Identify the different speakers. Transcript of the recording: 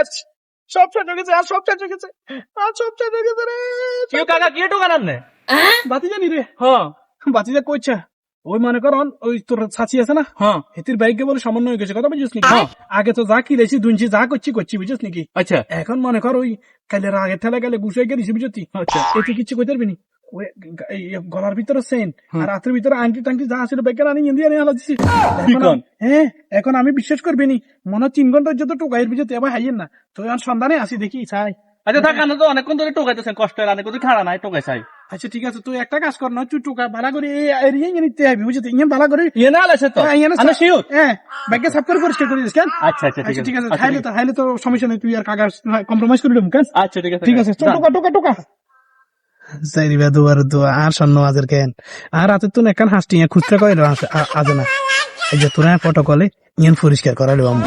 Speaker 1: শেষ, সব শেষ হয়ে গেছে, আর সব শেষ হয়ে গেছে, আর সব শেষ হয়ে গেছে রে।
Speaker 2: কেউ কাকা কি টোকা নামনে
Speaker 1: বাতি জানি রে,
Speaker 2: হ্যাঁ
Speaker 1: বাতি যা কইছে ওই মনে কর ওই তোর ছাঁচি আছে না,
Speaker 2: হ্যাঁ
Speaker 1: হেতির বাইকে বলে সামান্য হয়ে গেছে, কথা বুঝিস নাকি? আগে তো যা কিনেছি দুনছি যা করছি বুঝিস নাকি?
Speaker 2: আচ্ছা
Speaker 1: এখন মনে কর ওই কালের আগে ঠেলা গেলে গুছাই গেলিস বুঝতি,
Speaker 2: আচ্ছা
Speaker 1: এতে কিছু কইতে পারবি নি। ওই এই গলার ভিতরে সেন আর হাতের ভিতরে আংটি টাংটি যা ছিল বেকার আনি ইন্ডিয়া নিয়ে হালা দিছি।
Speaker 2: কন?
Speaker 1: হ্যাঁ, এখন আমি বিশ্বাস করবি নি, মনে হয় 3 ঘন্টার যত টোকাইয়ের ভিতরে এবার হাইয়েন না তো এখন সন্ধানে আসি দেখি চাই।
Speaker 2: আচ্ছা থাক না তো অনেকক্ষণ ধরে টোকাইতেছেন কষ্টের অনেক কিছু খাড়া নাই টোকাই চাই
Speaker 1: আচ্ছা ঠিক আছে, তুই একটা কাজ কর না, তুই টোকা ভাড়া করে এই এরিয়া নিতে আইবি বুঝতি, ইয়ে ভাড়া করে
Speaker 2: ইয়ে না আলাইছে তো আমি শিওর।
Speaker 1: ব্যাগকে সাফ করে পরিষ্কার করে দিস কেন?
Speaker 2: আচ্ছা আচ্ছা ঠিক আছে
Speaker 1: ঠিক আছে,
Speaker 2: আচ্ছা,
Speaker 1: হাইলে তো সমস্যা নেই, তুই আর কাগজ কম্প্রোমাইজ করে দেবো কেন?
Speaker 2: আচ্ছা ঠিক আছে
Speaker 1: ঠিক আছে, চল টোকা সাইরিবা দুয়ার দুয়া আর সন্ন আজের কেন আর রাতে তো একখান হাসটি খুচরা করে আজ না, এই যে তোরা প্রটোকলে ইয়ান পরিষ্কার করালো আমি।